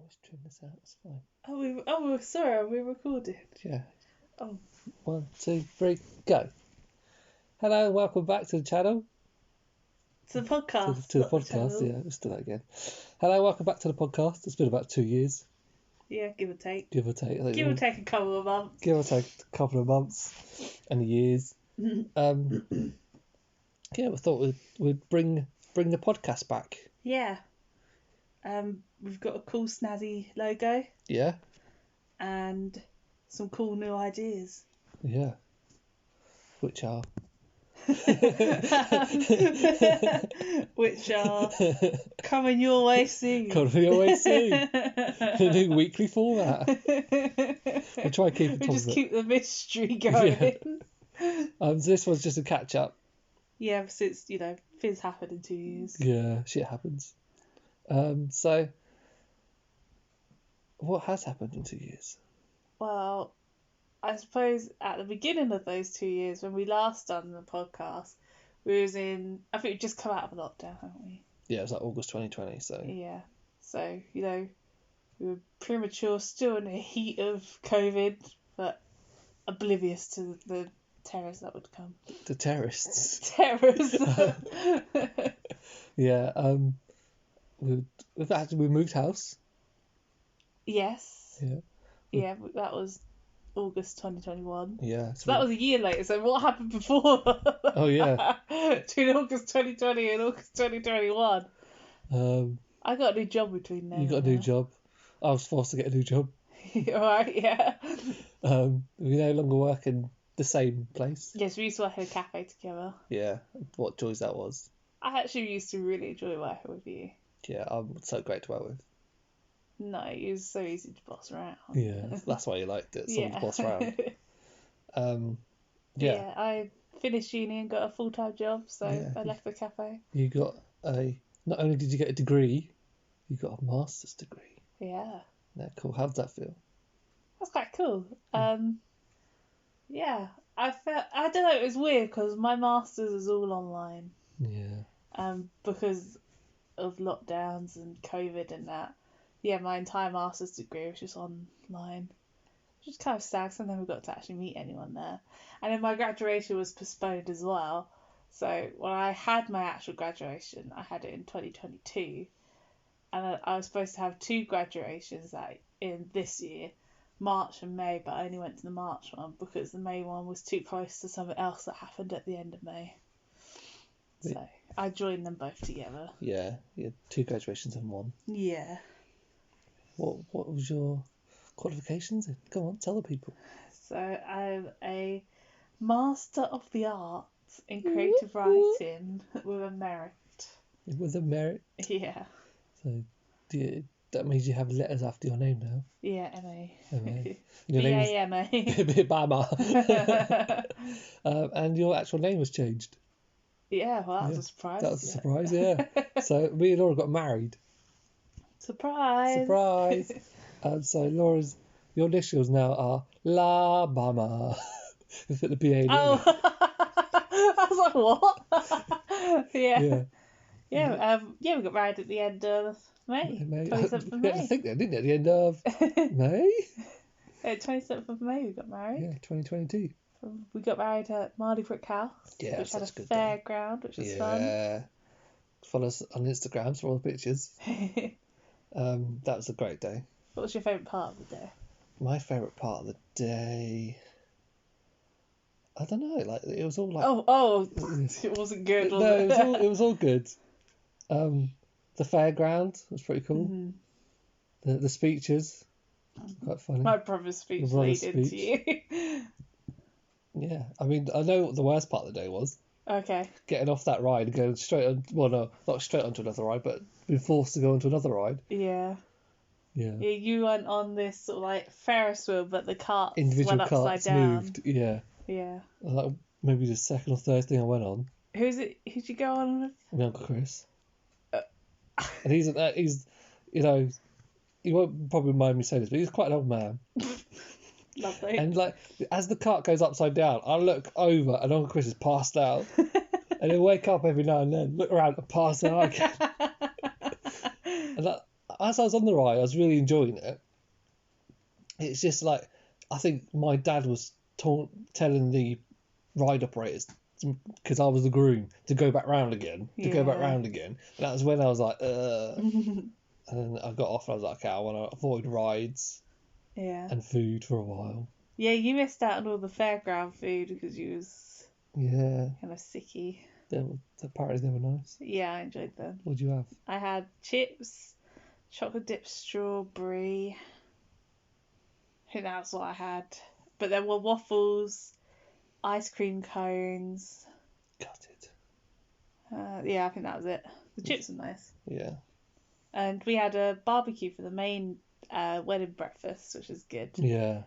Let's trim this out. It's fine. Oh, sorry. Are we recording? Yeah. Oh. 1, 2, 3, go. Hello, welcome back to the channel. To the podcast. To the podcast. Yeah, let's do that again. Hello, welcome back to the podcast. It's been about 2 years. Yeah, give or take. Give or take. Give or take a couple of months. Give or take a couple of months and years. Yeah, we thought we'd bring the podcast back. Yeah. We've got a cool snazzy logo. Yeah. And some cool new ideas. Yeah. Which are coming your way soon. Coming your way soon. A new weekly format. We'll try and keep it. We just keep the mystery going. Yeah. So this one's just a catch up. Yeah, since things happened in 2 years. Yeah, shit happens. So what has happened in 2 years? Well, I suppose at the beginning of those 2 years, when we last done the podcast, I think we'd just come out of lockdown, haven't we? Yeah, it was like August 2020, so... Yeah. So, we were premature, still in the heat of COVID, but oblivious to the terrors that would come. The terrorists. Terrors! Yeah, we moved house. Yes. Yeah. Yeah, that was August 2021. Yeah. So that was a year later, so what happened before? Oh, yeah. Between August 2020 and August 2021. I got a new job between then. You got a new job. I was forced to get a new job. Alright, yeah. We no longer work in the same place. Yes, we used to work in a cafe together. Yeah, what joys that was. I actually used to really enjoy working with you. Yeah, I'm so great to work with. No, it was so easy to boss around. Yeah, that's why you liked it. Someone to boss around. Yeah, I finished uni and got a full-time job, so I left the cafe. You got not only did you get a degree, you got a master's degree. Yeah. Yeah, cool. How did that feel? That's quite cool. Yeah, I don't know, it was weird because my master's is all online. Yeah. Because of lockdowns and COVID and that. Yeah, my entire master's degree was just online. Which is kind of sad because I never got to actually meet anyone there. And then my graduation was postponed as well. So when I had my actual graduation, I had it in 2022. And I was supposed to have 2 graduations in this year, March and May, but I only went to the March one because the May one was too close to something else that happened at the end of May. So I joined them both together. Yeah, you had 2 graduations in one. Yeah. What was your qualifications in? Come on, tell the people. So I'm a Master of the Arts in Creative Writing with a merit. With a merit? Yeah. So that means you have letters after your name now? Yeah, M.A. Your B-A-M-A. Bama. And your actual name was changed. Yeah, well, that was a surprise. That was a surprise, yeah. So me and Laura got married. Surprise! And so your initials now are La Bama. With the B-A. Oh, I was like, what? Yeah. Yeah, we got married at the end of May. 27th of May. I think they didn't at the end of May? 27th of May we got married. Yeah, 2022. We got married at Marley Brick House, which had a fairground, which was fun. Yeah. Follow us on Instagram for all the pictures. That was a great day. What was your favourite part of the day? My favourite part of the day... I don't know, like, it was all like... Oh, it wasn't good, was it? No, it was all good. The fairground was pretty cool. Mm-hmm. The speeches, quite funny. My brother's speech lead into you. Yeah, I mean, I know what the worst part of the day was. Okay. Getting off that ride and going straight on... Well, no, not straight onto another ride, but being forced to go onto another ride. Yeah. Yeah. Yeah, you went on this sort of like Ferris wheel, but the carts Individual went upside carts down. moved, yeah. Yeah. Like maybe the second or third thing I went on. Who'd you go on with? My Uncle Chris. And he's he won't probably mind me saying this, but he's quite an old man. Lovely. And like, as the cart goes upside down, I look over and Uncle Chris is passed out. And he'll wake up every now and then, look around and pass out again. And as I was on the ride, I was really enjoying it. It's just like, I think my dad was telling the ride operators, because I was the groom, to go back round again, And that was when I was like, And then I got off and I was like, okay, I want to avoid rides and food for a while. Yeah, you missed out on all the fairground food because you was kind of sicky. Apparently they were nice. Yeah, I enjoyed them. What did you have? I had chips, chocolate dipped strawberry. I think that's what I had. But there were waffles, ice cream cones. Got it. Yeah, I think that was it. The chips were nice. Yeah. And we had a barbecue for the main wedding breakfast, which was good. Yeah.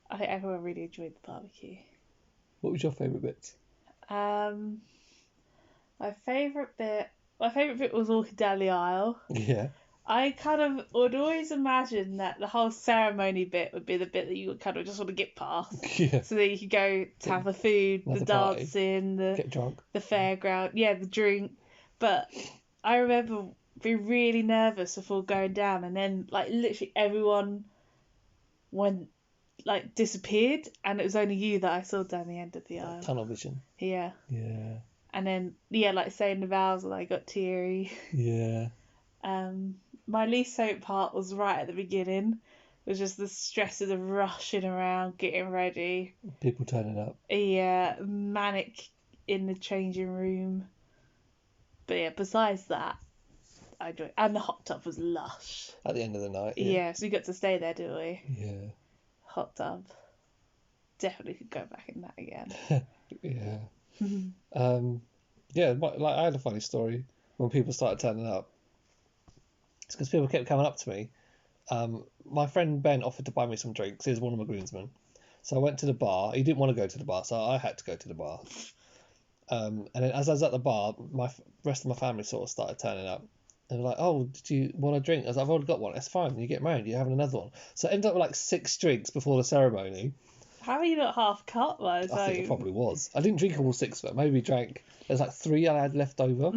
I think everyone really enjoyed the barbecue. What was your favourite bit? My favourite bit was walking down the aisle. Yeah. I kind of would always imagine that the whole ceremony bit would be the bit that you would kind of just want to get past. Yeah. So that you could go to have the food, the dancing, get drunk, the fairground, the drink. But I remember being really nervous before going down, and then like literally everyone disappeared, and it was only you that I saw down the end of the aisle. Tunnel vision. Yeah. Yeah. And then like saying the vows, and I got teary. Yeah. My least favourite part was right at the beginning. It was just the stress of the rushing around, getting ready. People turning up. Yeah, manic in the changing room. But yeah, besides that, I enjoyed it. And the hot tub was lush. At the end of the night. Yeah, so we got to stay there, didn't we? Yeah. Hot tub. Definitely could go back in that again. Yeah. Yeah, like I had a funny story when people started turning up. It's because people kept coming up to me. My friend Ben offered to buy me some drinks. He was one of my groomsmen. So I went to the bar. He didn't want to go to the bar, so I had to go to the bar. And then as I was at the bar, rest of my family sort of started turning up. And they're like, oh, did you want a drink? I was like, I've already got one. It's fine. You get married. You're having another one. So I ended up with like 6 drinks before the ceremony. How are you not half cut by the time? I think it probably was. I didn't drink all 6 of it. Maybe drank. There's like 3 I had left over.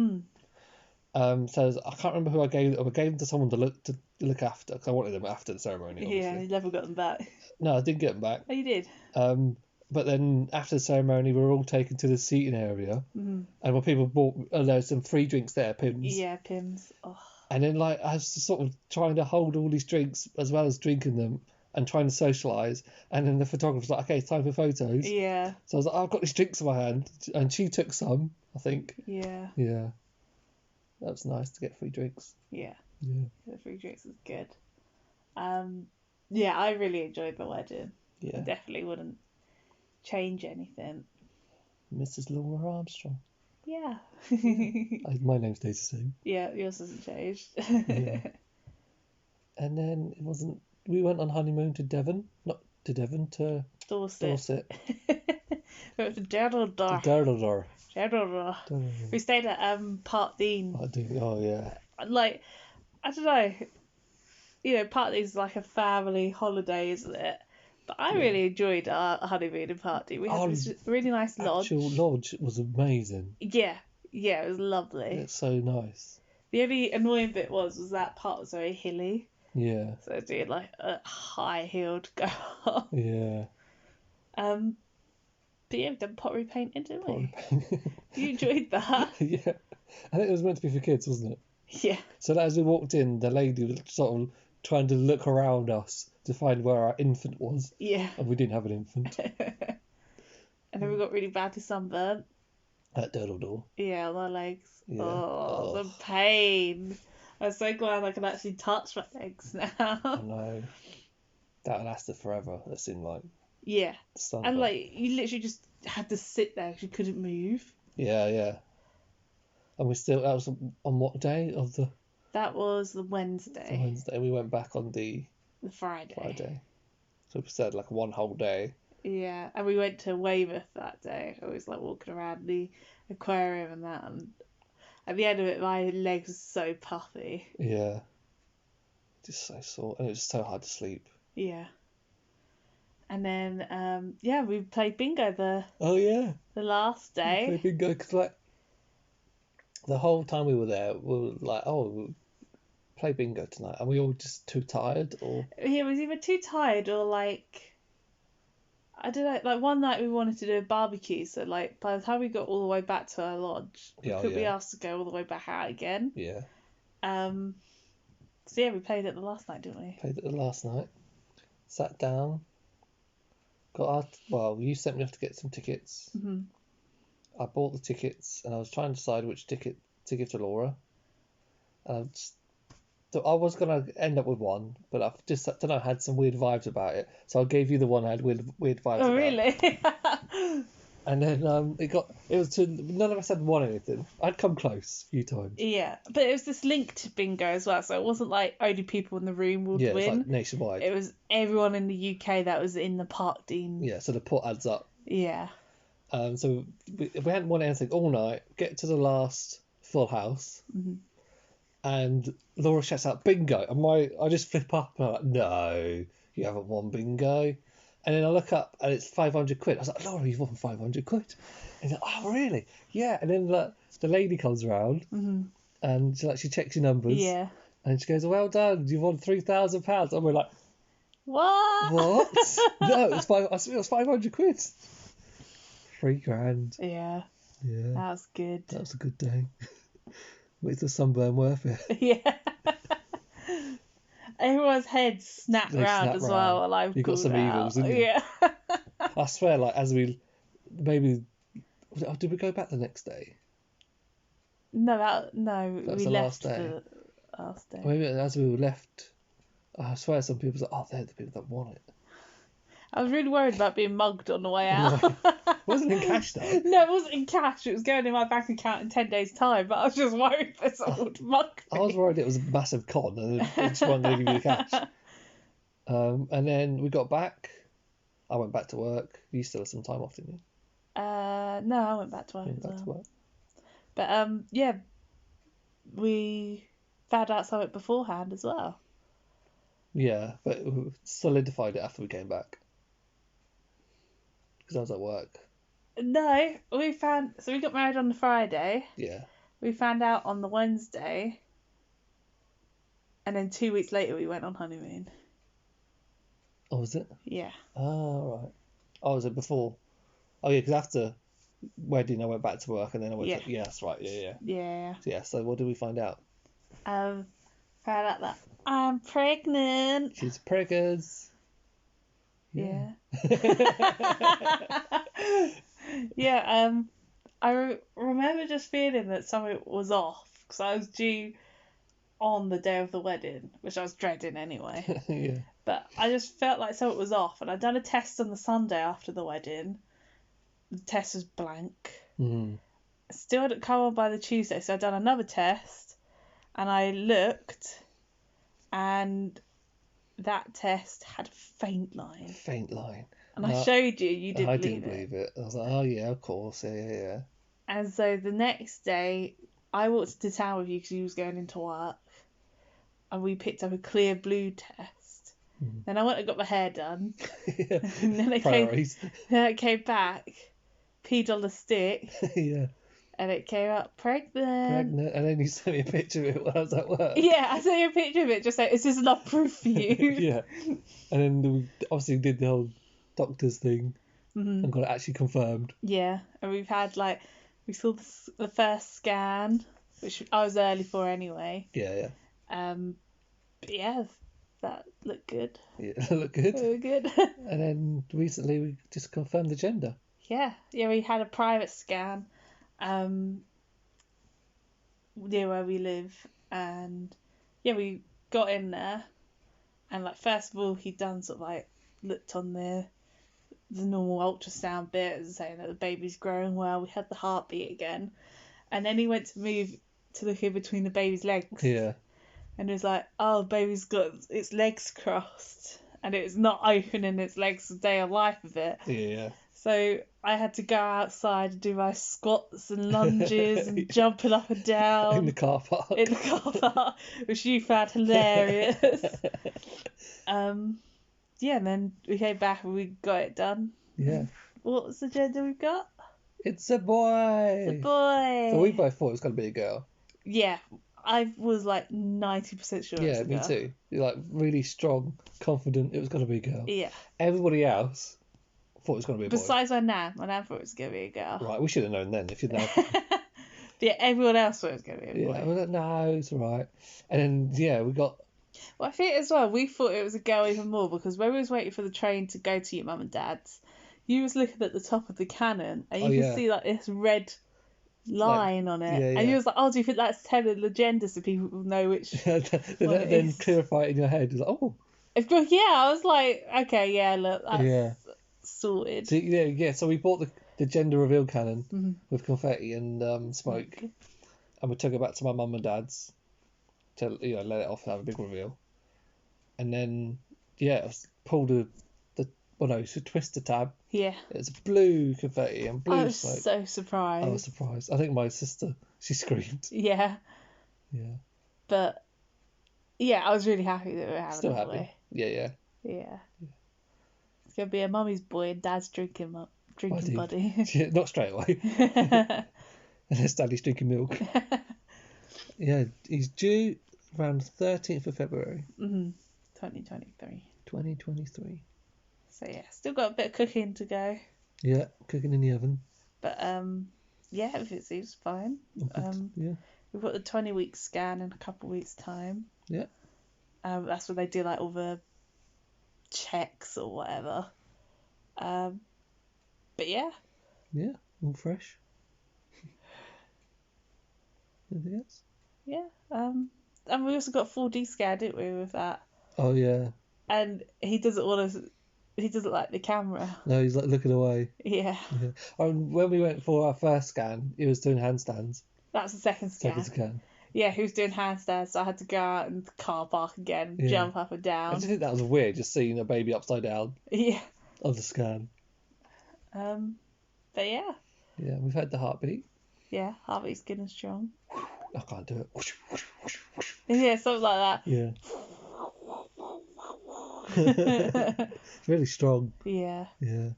So I can't remember who I gave. I gave them to someone to look after, because I wanted them after the ceremony. Obviously. Yeah, you never got them back. No, I didn't get them back. Oh, you did. But then after the ceremony, we were all taken to the seating area, and when people bought, there was some free drinks there, Pims. Yeah, Pims. Oh. And then like I was sort of trying to hold all these drinks as well as drinking them and trying to socialise. And then the photographer's like, okay, it's time for photos. Yeah. So I was like, I've got these drinks in my hand, and she took some, I think. Yeah. Yeah. That was nice to get free drinks. Yeah. Yeah. The free drinks was good. Yeah, I really enjoyed the wedding. Yeah. I definitely wouldn't change anything. Mrs. Laura Armstrong. Yeah. My name stays the same. Yeah, yours hasn't changed. Yeah. And then we went on honeymoon to Devon. Not to Devon, to Dorset. We went to Derrildor. Derrildor. We stayed at Park Dean. Oh, yeah. Like, I don't know. You know, Park Dean's like a family holiday, isn't it? But I really enjoyed our honeymoon in Park Dean. We had this really nice lodge. The actual lodge was amazing. Yeah, it was lovely. It's so nice. The only annoying bit was that part was very hilly. Yeah. So I did like a high-heeled go up. Yeah. But yeah, we've done pottery painting, didn't we? You enjoyed that? Yeah. I think it was meant to be for kids, wasn't it? Yeah. So as we walked in, the lady was sort of trying to look around us to find where our infant was. Yeah. And we didn't have an infant. And then we got really badly sunburnt. At Derrildor. Yeah, on our legs. Yeah. Oh, the pain. I'm so glad I can actually touch my legs now. I know. That lasted forever, it seemed like. Yeah. Sunburn. And like, you literally just had to sit there because you couldn't move. Yeah. And that was on what day of the... That was the Wednesday. The Wednesday. We went back on the Friday. So we stayed like one whole day. Yeah, and we went to Weymouth that day. I was like walking around the aquarium and that, and at the end of it, my legs were so puffy. Yeah. Just so sore, and it was so hard to sleep. Yeah. And then, we played bingo the last day. We played bingo because like the whole time we were there, we were like, play bingo tonight? Are we all just too tired, or He was either too tired or like, I don't know. Like one night we wanted to do a barbecue, so like by the time we got all the way back to our lodge, we Yeah, couldn't be yeah. asked to go all the way back out again. yeah? So yeah, we played it the last night, didn't we? Played it last night. Sat down. Well, you sent me off to get some tickets. Mm-hmm. I bought the tickets, and I was trying to decide which ticket to give to Laura. So I was gonna end up with one, but I've just, I don't know, had some weird vibes about it. So I gave you the one I had weird vibes Oh about. really? And then none of us had won anything. I'd come close a few times. Yeah, but it was this linked bingo as well, so it wasn't like only people in the room would Yeah, it's win. like nationwide. It was everyone in the UK that was in the Park Dean. Yeah, so the pot adds up. Yeah. So we hadn't won anything all night. Get to the last full house, and Laura shouts out bingo, and I just flip up and I'm like, no, you haven't won bingo. And then I look up and it's 500 quid. I was like, Laura, you've won 500 quid. And she's like, oh really? Yeah. And then the lady comes around and she checks your numbers. Yeah. And she goes, well done, you've won £3,000. And we're like, What? No, it was 500 quid. 3 grand. Yeah. Yeah. That was good. That was a good day. Was the sunburn worth it? Yeah. Everyone's heads snapped They round snap as round. well. And I've You got some out. evils, didn't you? Yeah. I swear, like, as we maybe. Did we go back the next day? No, was we the left last day. the last day. Maybe as we were left, I swear some people said, oh, they're the people that won it. I was really worried about being mugged on the way out. It wasn't in cash, though. No, it wasn't in cash. It was going in my bank account in 10 days' time, but I was just worried that someone would mug me. I was worried it was a massive con and they just weren't going to give you the cash. And then we got back. I went back to work. You still had some time off, didn't you? No, I went back to work You went as back to well. work. But yeah, we found out something beforehand as well. Yeah, but we solidified it after we came back. Because I was at work. No, we got married on the Friday. Yeah. We found out on the Wednesday. And then 2 weeks later we went on honeymoon. Oh, was it? Yeah. Oh, right. Oh, was it before? Oh, yeah, because after wedding I went back to work and then I went to... Yeah, that's right. Yeah. Yeah. So what did we find out? Found out that I'm pregnant. She's preggers. Yeah. Yeah, I remember just feeling that something was off because I was due on the day of the wedding, which I was dreading anyway. Yeah. But I just felt like something was off, and I'd done a test on the Sunday after the wedding. The test was blank. Still hadn't come on by the Tuesday, so I'd done another test, and I looked, and that test had a faint line. Faint line. And I showed you, you didn't I believe didn't believe it. I was like, oh yeah, of course, yeah. And so the next day, I walked into town with you because you was going into work, and we picked up a clear blue test. Then I went and got my hair done. Yeah. And then I came back, peed on the stick, Yeah. and it came up pregnant. And then you sent me a picture of it when I was at work. Yeah, I sent you a picture of it, just saying, is this enough proof for you? Yeah. And then we obviously did the whole doctor's thing and got it actually confirmed. Yeah, and we've had we saw the first scan, which I was early for anyway. Yeah. But yeah, that looked good. Yeah, looked good. Very good. And then recently we just confirmed the gender. Yeah, we had a private scan near where we live, and yeah, we got in there, and first of all he'd done sort of looked on the normal ultrasound bit, saying that the baby's growing well. We had the heartbeat again, and then he went to move to look in between the baby's legs. Yeah. And it was like, oh, the baby's got its legs crossed, and it's not opening its legs the day of life of it. Yeah. So I had to go outside and do my squats and lunges and jumping up and down. In the car park. Which you found hilarious. Yeah, and then we came back and we got it done. Yeah. What was the gender we've got? It's a boy. It's a boy. So we both thought it was going to be a girl. Yeah, I was like 90% sure it was Yeah, a me girl. too. You're like really strong, confident it was going to be a girl. Yeah. Everybody else thought it was going to be a boy. Besides my nan thought it was going to be a girl. Right, we should have known then if you'd now. Yeah, everyone else thought it was going to be a boy. Yeah, we were like, no, it's all right. And then, yeah, we got. Well, I think as well, we thought it was a girl even more because when we was waiting for the train to go to your mum and dad's, you was looking at the top of the cannon and you could see like this red line on it. yeah, And you yeah. was like, oh, do you think that's telling the gender so people know which one it then is? clarify it in your head. It's like, oh, Yeah, I was like, okay, yeah, look, that's yeah. sorted. So, yeah. So we bought the gender reveal cannon Mhm. with confetti and smoke, and we took it back to my mum and dad's to let it off and have a big reveal, and then pulled so twist the tab. Yeah. It's blue confetti and blue I was smoke. so surprised. I was surprised. I think my sister, she screamed. Yeah. Yeah. But yeah, I was really happy that we were having Still a happy. boy. Yeah. Yeah. It's gonna be a mummy's boy and dad's drinking buddy. Yeah, not straight away. Unless Daddy's drinking milk. Yeah, he's due around 13th of February. 2023. 2023. So yeah, still got a bit of cooking to go. Yeah, cooking in the oven. But yeah, everything seems fine. Yeah. We've got the 20-week scan in a couple of weeks' time. Yeah. That's when they do like all the checks or whatever. But yeah. Yeah, all fresh. Anything else? Yeah. And we also got 4D scan, didn't we, with that? Oh yeah. And he doesn't like the camera. No, he's like looking away. Yeah. When we went for our first scan, he was doing handstands. That's the second scan. Second scan. Yeah, he was doing handstands, so I had to go out in the car park again, jump up and I down. just think that was weird, just seeing a baby upside down Yeah. on the scan. But yeah. Yeah, we've had the heartbeat. Yeah, heartbeat's good and strong. I can't do it. Yeah, something like that. Yeah. It's really strong. Yeah. Yeah.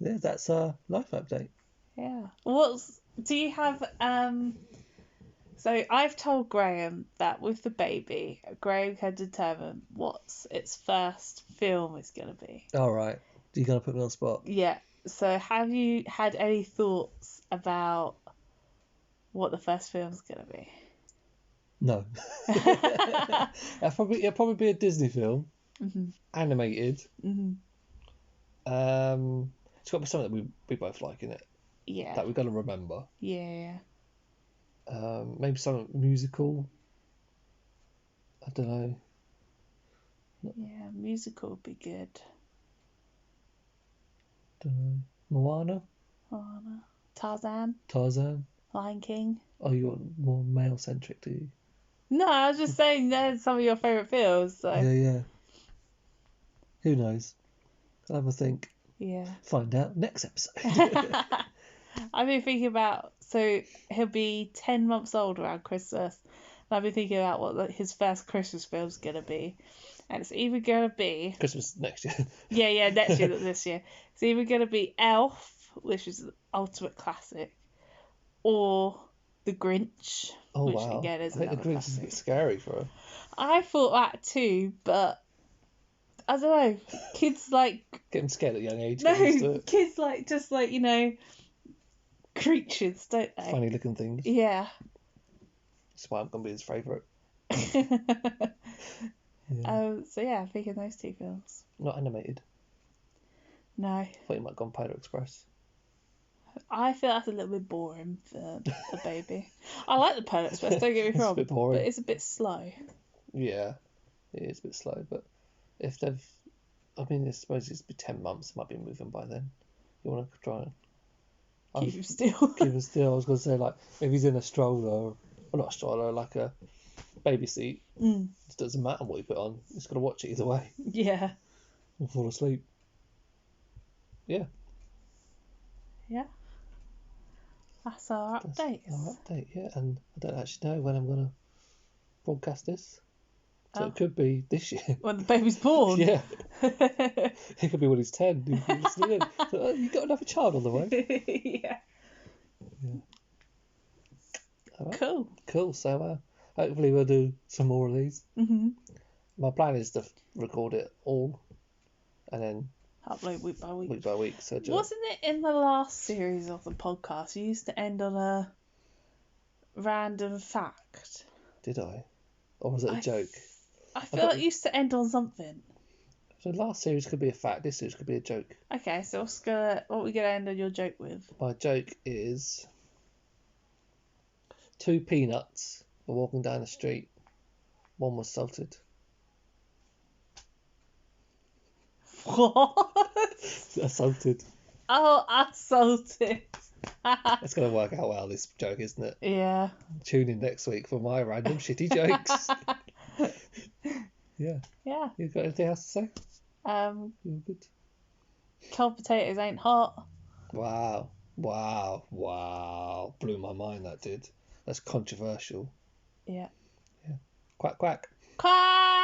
Yeah, that's our life update. Yeah. Do you have so I've told Graham that with the baby, Graham can determine what's its first film is gonna be. All right. You're going to put me on the spot. Yeah. So have you had any thoughts about what the first film's gonna be? No. It'll probably be a Disney film. Mm-hmm. Animated. Mm-hmm. It's got to be something that we both like in it. Yeah. That we've got to remember. Yeah. Maybe something musical. I don't know. Yeah, musical would be good. Don't know. Moana? Oh, no. Tarzan? Tarzan? Lion King? Oh, you're more male centric, do you? No, I was just saying they're some of your favourite films, so. Yeah. Who knows? I'll have a think. Yeah. Find out next episode. I've been thinking about, so he'll be 10 months old around Christmas. And I've been thinking about what his first Christmas film's going to be. And it's either going to be... Christmas next year. Yeah, next year, not this year. It's either going to be Elf, which is the ultimate classic, or The Grinch, which again is another I think The Grinch classic. is a bit scary for her. I thought that too, but I don't know. Kids like... Get them scared at a young age. Get used to No, it. kids like, just like, creatures, don't they? Funny looking things. Yeah. That's why I'm going to be his favourite. So yeah, I'm thinking those two films. Not animated. No. I thought you might have gone Polar Express. I feel that's a little bit boring for the baby. I like the Polar Express, don't get me It's wrong. a bit boring. But it's a bit slow. Yeah, it is a bit slow, but if they've... I mean, I suppose it's been 10 months, it might be moving by then. You want to try and... Keep him still. Keep him still. I was going to say, like, if he's in a stroller, or not a stroller, like a baby seat, it doesn't matter what you put on. He's got to watch it either way Yeah. and fall asleep. Yeah. Yeah. That's our update. Our update, yeah. And I don't actually know when I'm going to broadcast this. So Oh. it could be this year. When the baby's born. Yeah. It could be when he's 10. He's listening in. So, you've got another child on the way. Yeah. All right. Cool. Cool. So Hopefully we'll do some more of these. Mm-hmm. My plan is to record it all and then Upload week by week. week by week. So Wasn't it in the last series of the podcast you used to end on a random fact? did I? Or was it a joke? I feel like you used to end on something. So last series could be a fact, this series could be a joke. Okay, so what we gonna end on your joke with? My joke is 2 peanuts were walking down the street. One was salted. What? Assaulted. Oh, assaulted. It's going to work out well, this joke, isn't it? Yeah. Tune in next week for my random shitty jokes. Yeah. Yeah. You got anything else to say? You're good. Cold potatoes ain't hot. Wow. Blew my mind, that did. That's controversial. Yeah. Quack, quack. Quack!